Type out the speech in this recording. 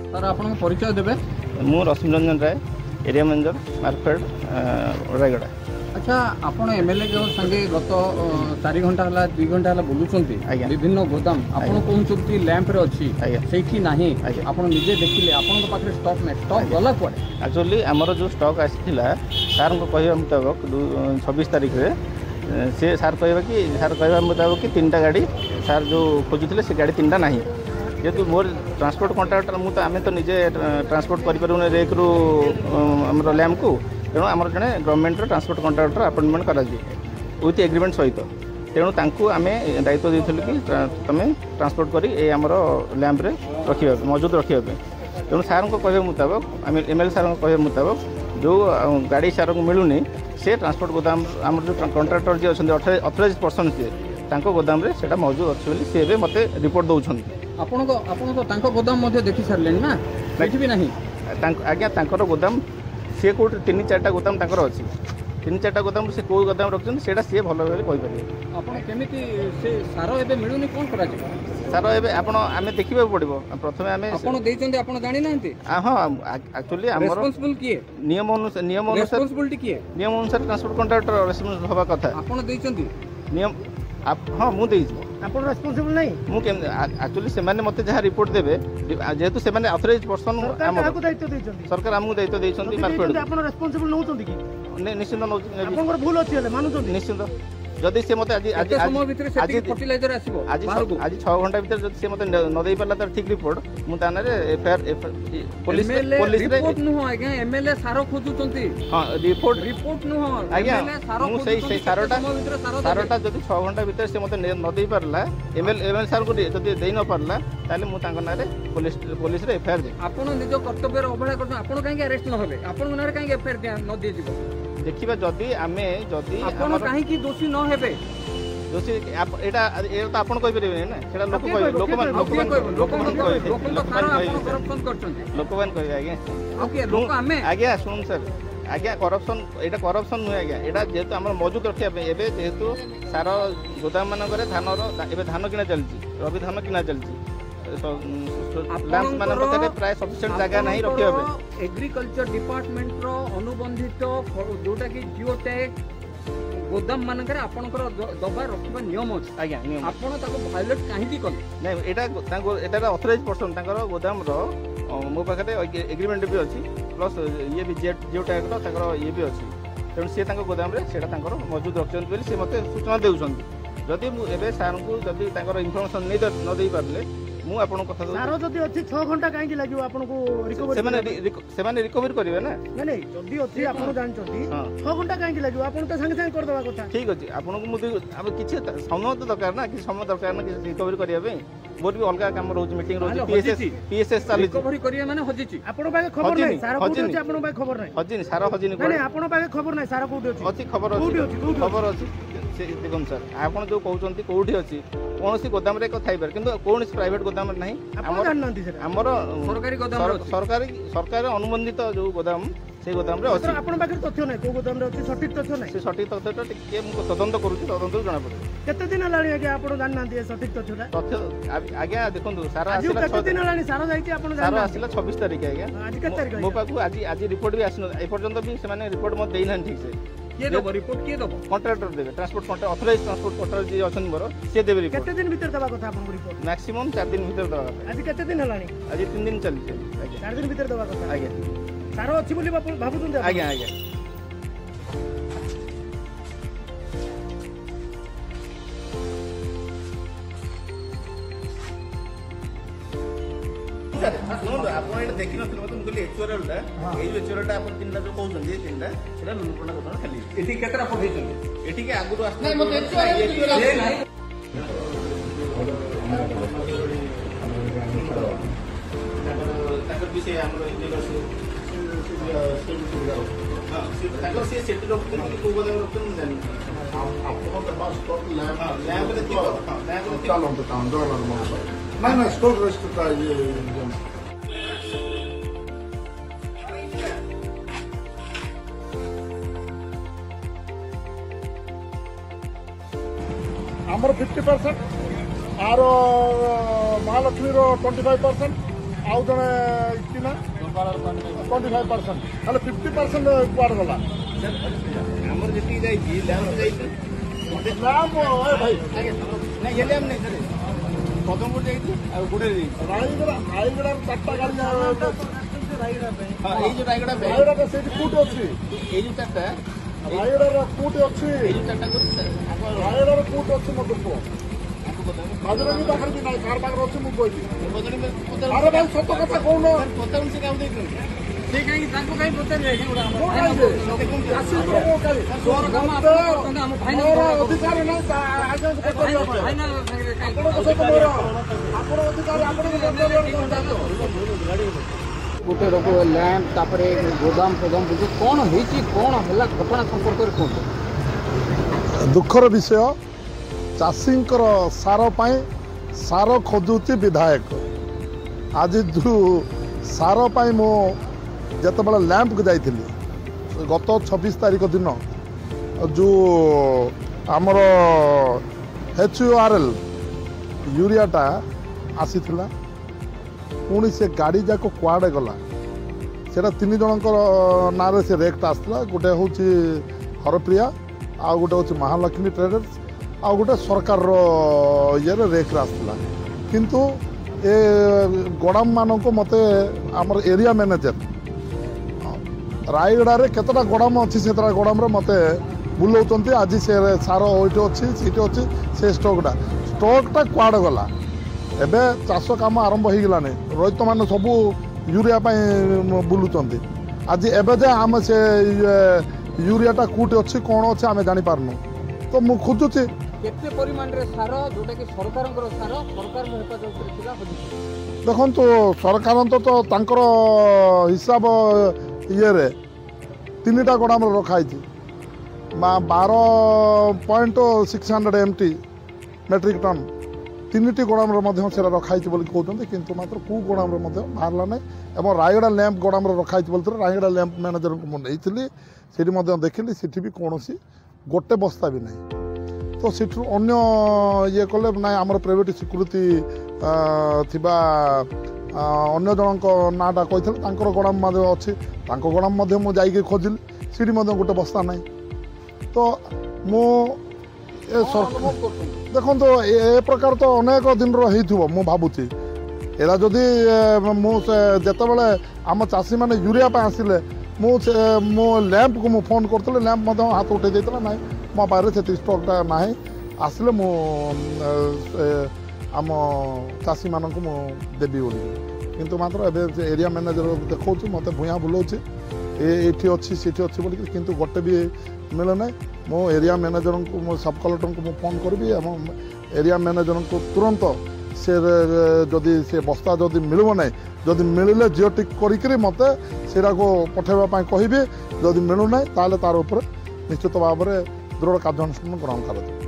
Sir आपन परिचय देबे मु रश्मि रंजन राय एरिया मैनेजर मार्केट रायगड़ा। अच्छा आपन एमएलए के संगे गत 4 घंटा हला 2 घंटा हला बोलुचंती विभिन्न गोदाम आपन कोनचुती लैंप रे अछि सेठी नाही आपन निजे देखिले आपन को पाखरे स्टॉक गला पड़े। एक्चुअली हमर जो स्टॉक आसिथिला सार को कहया मुताबिक 26 तारिख रे से सार कहवा मुताबिक कि 3टा गाड़ी सार जो खोजुथिले से गाड़ी 3टा नाही जेतु मोर ट्रांसपोर्ट कॉन्ट्रैक्टर मु तो आमे तो निजे ट्रांसपोर्ट करि परु रेक रु हमर लैंप को तेणु आमर जड़े गवर्नमेंट ट्रांसपोर्ट कॉन्ट्रैक्टर अपॉइंटमेंट करा विथ एग्रीमेंट सहित तेणु तांकू आमे दायित्व देइथिलु कि तमे ट्रांसपोर्ट करी ए हमर लैंप रे रखिबा मौजूद रखिबा तेणु सार को कहबे मुताबिक आमे एमएलए सार को कहबे मुताबिक जो गाड़ी सार को मिलुनी से ट्रांसपोर्ट गोदाम आमर जो कॉन्ट्रैक्टर जे अछन 28% से तांको गोदाम रे सेटा मौजूद अछि बोली से बे मते रिपोर्ट दउछन। आपन को तांको गोदाम मध्ये देखि सरलेन ना बैठी भी नहीं आज्ञा तांकर गोदाम सी कौट 3-4टा गोदाम तांकर अछि 3-4टा गोदाम से को गोदाम रखछन सेटा सी भलो भाबे कहि परिबे। आपन केमिति से सारो एबे मिलुनी कोन करा जे सारो एबे आपन आमे देखिबे पड़िबो प्रथमे आमे आपन देइचंती आपन जानि नांती हां एक्चुअली हमर रिस्पांसिबल किए नियम अनुसार रिस्पांसिबिलिटी किए नियम अनुसार ट्रांसपोर्ट कॉन्ट्रैक्टर रिस्पांसिबल होबा कथा आपन देइचंती नियम हाँ मु देइछि आपन रिस्पांसिबल नहीं मु एक्चुअली से माने मते जहा रिपोर्ट देबे जेतु से माने ऑथराइज पर्सन हमको दायित्व देइचंती सरकार हमको दायित्व देइचंती मार्केट आपन रिस्पांसिबल नउचंती कि निश्चित नउ आपन भूल अछि हेले मानुचंती निश्चित जदि से मते आज समय भीतर सेटिंग फर्टिलाइजर आसीबो आज 6 घंटा भीतर जदि से मते न देई परला त ठीक रिपोर्ट मु ताना रे एफआईआर पुलिस रे रिपोर्ट नु आज्ञा एमएलए सारो खोजुचंती हां रिपोर्ट नु आज्ञा मु सही सारोटा जदि 6 घंटा भीतर से मते न देई परला एमएलए सार को जदि देई न परला ताले मु तांग नारे पुलिस रे एफआईआर दे आपण निज कर्तव्य रे अवहेला करछ आपण काहे अरेस्ट न होबे आपण नारे काहे एफआईआर न दे दिबो देखिबा जदि आपण काहे की दोषी न हेबे दोषी एटा तो आपण कहि परिबे ना सेटा लोक मान कहि आज्ञा ओके लोक हमें आज्ञा सुन सर आज्ञा करप्शन एटा करप्शन नु आज्ञा एटा जेतु हमर मौजूद रखिया पे एबे जेतु सारा गोदाम मान करे धानर एबे धान किना चलची रबी धान किना चलची लैंप मान पते प्राय सफिशिएंट जगह नहीं रखिया पे एग्रीकल्चर डिपार्टमेंट रो अनुबंधित जोटा कि जियो टैग गोदाम मानकर आपनकर दबा रखिबा नियम अछि आज्ञा नियम आपण ताको वायलेट काहे की कले नै एटा ताको एटा ऑथराइज पर्सन ताकर गोदाम रो मो पाखते एग्रीमेंट भी अछि प्लस ये भी जियो टैग रो ताकर ये भी अछि तेणु से ताको गोदाम रे सेटा ताकर मौजूद रखछन बोली से मते सूचना देउछन जदि मु एबे सार को जदि ताकर इंफॉर्मेशन नै न देई परले मु आपन कथा सारो जदि अछि 6 घंटा काहे लागियो आपन को रिकवरी सेमाने रिकवरी करिवे ना नै जदि अछि आपन जानचंती 6 घंटा काहे लागियो आपन त संगे संगे कर देबा कथा ठीक अछि आपन को मु अब किछि समय तो दरकार ना कि समय दरकार ना कि रिकवरी करिया पे मोर भी अलगा काम रहउछ मीटिंग रहउछ पीएसएस चालू रिकवरी करिया माने हजिछि आपन पाके खबर नै सारो कोठी अछि आपन पाके खबर नै हजिनि सारो हजिनि नै आपन पाके खबर नै सारो कोठी अछि खबर अछि देखम सर आपन जो कहउचंती कोठी अछि कोनोसी गोदाम रे थाई पर किंतु कोनोसी प्राइवेट गोदाम रे नाही हमर सरकारी गोदाम सरकार अनुबंधित जो गोदाम से गोदाम रे अछि आपन पाखे तथ्य नै को गोदाम रे अछि सटीक तथ्य नै से सटीक तथ्य त के मु तदंत करूची तदंत जाना पड़े केते दिन लाणी आगे आपन जान नांती सटीक तथ्य आगे देखंतु सारा आसिला केते दिन लाणी सारा जाईती आपन जान सारा आसिला 26 तारिख आगे आज के तारिख मो पाखु आज रिपोर्ट भी आसिनो ए पर्यंत भी से माने रिपोर्ट म देई ना ठीक से के दबो रिपोर्ट के दबो कॉन्ट्रैक्टर देबे transport contract authorise transport contractor जे अछन मोर से देबे रिपोर्ट केते दिन भीतर दबा कथा आपन रिपोर्ट मैक्सिमम 4 दिन भीतर दबा आज केते दिन लाणी आज 3 दिन चलते आगे 4 दिन भीतर दबा कथा आगे सारो अछि बोली भाबुचंती आगे आगे सुनो आपण एटा देखि नथिल मत मुकली एक्चुअलटा एई एक्चुअलटा आपण तीनटा जो कहउछन जे तीनटा सेटा लुपना कोन खाली एठी केतरा पठेछन एठी के आगुरु आस नै मते एक्चुअल नै ताकर विषय हमरो इंजीनियर से ताकर से सेट रखते कि को बदल रखते न जानि आपको तो बस टोटल लैब रे थी लैब रे चलो तो काम दो ना स्टोर रेस्ट का ये आमर 50% आर महालक्ष्मी रो 25% आउ जड़े किना 25% हेल्ले 50% कुआड़ गला ଆମର ଯେତିକି ଯାଇଛି ଲ୍ୟାମ୍ପ ଯାଇଛି नाम भाई ନାଇଁ ହେଲେ ଆମେ ନାଇଁ ସାର୍ ପଦମପୁର ଯାଇଛି ଆଉ ଗୁଡ଼େ ଯାଇଛି रायगड़ा 4टा गाड़ी ହଁ ଏଇ ଯୋଉ ରାୟଗଡ଼ା ବ୍ୟାଙ୍କ रायगड़ा से कोटी अच्छी ଏଇ ଯୋଉ ଚାରିଟା रायगड़ा कोटी अच्छी ଏଇ ଯୋଉ ଚାରିଟା କରୁଛି ସାର୍ रायगड़ा कोटी अच्छी मत कुह माजुरानी पाखे भी ना कार पाखे अच्छी मुझे कहली अरे भाई सत कथा कौन ପଚାରୁନି ସେ କାହାକୁ ଦେଇଛନ୍ତି ସେ କାହିଁକି ତାଙ୍କୁ କାହିଁ ପଚାରିବେ ଏଗୁଡ଼ା ଆମର ମୁଁ ଭାଇନା କାହିଁକି? କହୁଛନ୍ତି। ଚାଷୀ ଲୋକ କାଲି ତୋର କାମ ଆପଣ କରୁଛନ୍ତି, ଆମ ଭାଇନା ମୋର କଣ ଅଧିକାର ନାହିଁ ଆଜ୍ଞା ପଚାରିବା ପାଇଁ ଭାଇନା ସାଙ୍ଗରେ କାହିଁ ଆପଣଙ୍କ ସହିତ ମୋର ଆପଣ ଅଧିକାର ଆପଣଙ୍କୁ ଗୋଟେ ରୋଗ ଲ୍ୟାମ୍ପ ତାପରେ ଗୋଦାମ ଫୋଦାମ ବୁଝୁ କ'ଣ ହେଇଛି କ'ଣ ହେଲା ଘଟଣା ସମ୍ପର୍କରେ କୁହନ୍ତୁ। ଦୁଃଖର ବିଷୟ ଚାଷୀଙ୍କର ସାର ପାଇଁ ସାର ଖୋଜୁଛି ବିଧାୟକ ଆଜି ଯେଉଁ ସାର ପାଇଁ ମୁଁ ଯେତେବେଳେ ଲ୍ୟାମ୍ପକୁ ଯାଇଥିଲି ଗତ 26 ତାରିଖ ଦିନ ଯେଉଁ ଆମର HURL ୟୁରିଆଟା ଆସିଥିଲା ପୁଣି ସେ ଗାଡ଼ି ଯାକ କୁଆଡ଼େ ଗଲା ସେଇଟା 3 ଜଣଙ୍କର ନାଁରେ ସେ ରେକ୍ଟା ଆସିଥିଲା ଗୋଟେ ହେଉଛି ହରପ୍ରିୟା ଆଉ ଗୋଟେ ହେଉଛି ମହାଲକ୍ଷ୍ମୀ ଟ୍ରେଡର୍ସ ଆଉ ଗୋଟେ ସରକାରର ଇଏରେ ରେକ୍ରେ ଆସିଥିଲା କିନ୍ତୁ ଏ ଗୋଦାମ ମାନଙ୍କୁ ମୋତେ ଆମର ଏରିଆ ମ୍ୟାନେଜର ରାୟଗଡ଼ାରେ କେତେଟା ଗୋଦାମ ଅଛି ସେତେଟା ଗୋଦାମରେ ମୋତେ ବୁଲାଉଛନ୍ତି ଆଜି ସେ ସାର ଏଇଠି ଅଛି ସେଇଠି ଅଛି ସେ ଷ୍ଟକ୍ଟା କୁଆଡ଼େ ଗଲା ଏବେ ଚାଷ କାମ ଆରମ୍ଭ ହେଇଗଲାଣି ରೈತମାନେ ସବୁ ୟୁରିଆ ପାଇଁ ବୁଲୁଛନ୍ତି ଆଜି ଏବେ ଯେ ଆମେ ସେ ୟୁରିଆଟା କେଉଁଠି ଅଛି କ'ଣ ଅଛି ଆମେ ଜାଣିପାରୁନୁ ତ ମୁଁ ଖୋଜୁଛି କେତେ ପରିମାଣରେ ସାର ଯୋଉଟାକି ସରକାରଙ୍କର ସାର ସରକାରଙ୍କ ହେଫାଜତରେ ଥିଲା ହଜିଛି। ଦେଖନ୍ତୁ ସରକାର ତ ତାଙ୍କର ହିସାବ ଇଏରେ 3ଟା ଗୋଦାମରେ ରଖାହେଇଛି 12.600 MT ମେଟ୍ରିକ୍ ଟନ୍ 3ଟି ଗୋଦାମରେ ମଧ୍ୟ ସେଟା ରଖାହେଇଛି ବୋଲି କହୁଛନ୍ତି କିନ୍ତୁ ମାତ୍ର କେଉଁ ଗୋଦାମରେ ମଧ୍ୟ ବାହାରିଲା ନାହିଁ ଏବଂ ରାୟଗଡ଼ା ଲ୍ୟାମ୍ପ ଗୋଦାମରେ ରଖାହେଇଛି ବୋଲି ରାୟଗଡ଼ା ଲ୍ୟାମ୍ପ ମ୍ୟାନେଜରଙ୍କୁ ମୁଁ ନେଇଥିଲି ସେଠି ମଧ୍ୟ ଦେଖିଲି ସେଠି ବି କୌଣସି ଗୋଟେ ବସ୍ତା ବି ନାହିଁ ତ ସେଠୁ ଅନ୍ୟ ଇଏ କଲେ ନାଇଁ ଆମର ପ୍ରାଇଭେଟ୍ ସିକ୍ୟୁରିଟି ଥିବା ଅନ୍ୟ ଜଣଙ୍କ ନାଁଟା କହିଥିଲେ ତାଙ୍କର ଗୋଦାମ ମଧ୍ୟ ଅଛି ତାଙ୍କ ଗୋଦାମ ମଧ୍ୟ ମୁଁ ଯାଇକି ଖୋଜିଲି ସେଠି ମଧ୍ୟ ଗୋଟେ ବସ୍ତା ନାହିଁ ତ ମୁଁ ଦେଖନ୍ତୁ ଏ ପ୍ରକାର ତ ଅନେକ ଦିନର ହେଇଥିବ ମୁଁ ଭାବୁଛି ଏରା ଯଦି ମୁଁ ଯେତେବେଳେ ଆମ ଚାଷୀମାନେ ୟୁରିଆ ପାଇଁ ଆସିଲେ ମୁଁ ମୋ ଲ୍ୟାମ୍ପକୁ ମୁଁ ଫୋନ୍ କରିଥିଲି ଲ୍ୟାମ୍ପ ମଧ୍ୟ ହାତ ଉଠେଇ ଦେଇଥିଲା ନାହିଁ ମୋ ପାଖରେ ସେତିକି ଷ୍ଟକ୍ଟା ନାହିଁ ଆସିଲେ ମୁଁ ଆମ ଚାଷୀମାନଙ୍କୁ ମୁଁ ଦେବି ବୋଲି କିନ୍ତୁ ମାତ୍ର ଏବେ ଏରିଆ ମ୍ୟାନେଜର ଦେଖାଉଛି ମୋତେ ଭୂୟାଁ ବୁଲାଉଛି ଏଇଠି ଅଛି ସେଠି ଅଛି ବୋଲିକି କିନ୍ତୁ ଗୋଟେ ବି ମିଳେ ନାହିଁ ମୁଁ ଏରିଆ ମ୍ୟାନେଜରଙ୍କୁ ମୁଁ ସବ୍ କଲେକ୍ଟରଙ୍କୁ ମୁଁ ଫୋନ୍ କରିବି ଏବଂ ଏରିଆ ମ୍ୟାନେଜରଙ୍କୁ ତୁରନ୍ତ ସେ ଯଦି ସେ ବସ୍ତା ଯଦି ମିଳିବ ନାହିଁ ଯଦି ମିଳିଲେ ଜିଓ ଟିକ୍ କରିକିରି ମୋତେ ସେଇଟାକୁ ପଠାଇବା ପାଇଁ କହିବି ଯଦି ମିଳୁନାହିଁ ତାହେଲେ ତାର ଉପରେ ନିଶ୍ଚିତ ଭାବରେ ଦୃଢ଼ କାର୍ଯ୍ୟାନୁଷ୍ଠାନ ଗ୍ରହଣ କରାଯିବ।